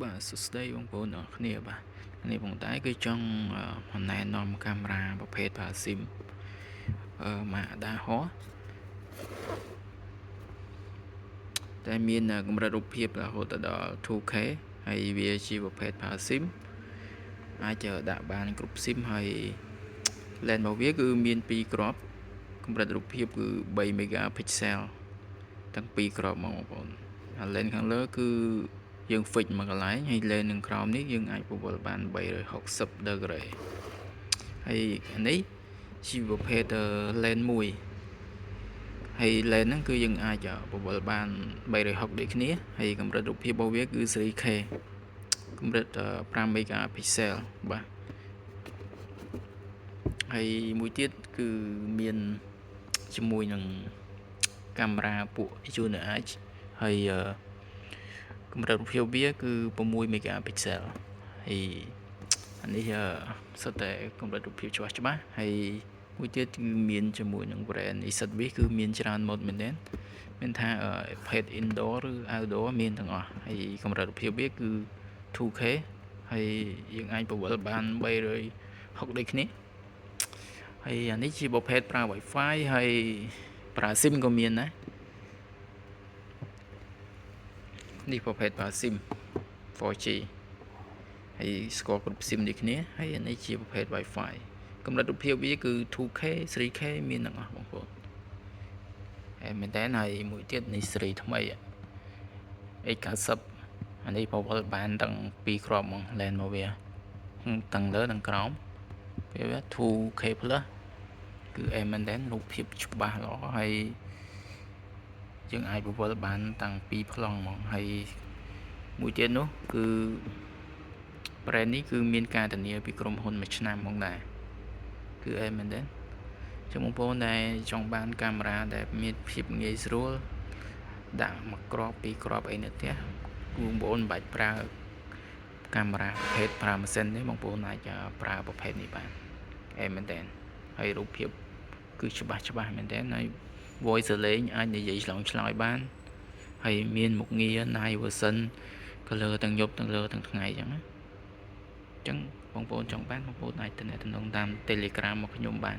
បាទសួស្តីបងប្អូនអរគ្នាបាទនេះបងតែគឺចង់ណែនាំកាមេរ៉ាប្រភេទ PASIM Mazda Horse តែមានកម្រិតរូបភាពរហូតដល់ 2K ហើយវាជាប្រភេទ PASIM អាចដាក់បានគ្រប់ SIM ហើយ lens របស់វាគឺមាន2គ្រាប់កម្រិតរូបភាពគឺ3 megapixel ទាំងពីរគ្រាប់មកបងប្អូនហើយ lens ខាងលើគឺយើង fix មួយកន្លែងហើយ lens នឹងក្រោមនេះយើងអាចពវល់បាន360 degree ហើយអានេះជាប្រភេទ lens មួយហើយ lens ហ្នឹងគឺយើងអាចពវល់បាន360ដូចគ្នាហើយកម្រិតរូបភាពរបស់វាគឺ 3K កម្រិត5 megapixel បាទហើយមួយទៀតគឺមានជាមួយនឹងកាមេរ៉ាពួក Junior H ហើយកម្រិតរូបភាពវាគឺ6 megapixel ហើយអានេះសុទ្ធតែកម្រិតរូបភាពច្បាស់ហើយមួយទៀតគឺមានជាមួយនឹង brand Isatvis គឺមានច្រើន mode មែនទែនមានថា effect indoor ឬ outdoor មានទាំងអស់ហើយកម្រិតរូបភាពវាគឺ 2K ហើយយើងអាចពវល់បាន360ដូចគ្នាហើយអានេះជាប្រភេទប្រើ Wi-Fi ហើយប្រើ SIM ក៏មានដែរនេះប្រភេទប្រើ SIM 4G ហើយស្គាល់គ្រប់ SIM ដូចគ្នាហើយអានេះជាប្រភេទ Wi-Fi កម្រិតរូបភាពវាគឺ 2K 3K មានទាំងអស់បងប្អូនហើយមែនតើហើយមួយទៀតនេះស៊េរីថ្មី X90 អានេះពវល់បានទាំងពីរគ្រាប់ហ្មង lens មកវាទាំងលើទាំងក្រោមវា 2K plus គឺមែនតើរូបភាពច្បាស់ល្អហើយយើងអាចពវល់បានតាំងពីប្លង់ហ្មងហើយមួយទៀតនោះគឺ brand នេះគឺមានការធានាពីក្រុមហ៊ុនមួយឆ្នាំហ្មងដែរគឺមែនទេចឹងបងប្អូនដែលចង់បានកាមេរ៉ាដែលមានភាពងាយស្រួលដាក់មួយគ្រាប់ពីរគ្រាប់អីនៅផ្ទះបងប្អូនមិនបាច់ប្រើកាមេរ៉ាប្រភេទប្រើម៉ាស៊ីនទេបងប្អូនអាចប្រើប្រភេទនេះបានមែនទេហើយរូបភាពគឺច្បាស់មែនទេហើយ voice លេងអាចនិយាយឆ្លើយបានហើយមានមុខងារ night version color ទាំងយប់ទាំងលើទាំងថ្ងៃចឹងណាចឹងបងប្អូនចង់បានបងប្អូនអាចទំនាក់ទំនងតាម Telegram មកខ្ញុំបាន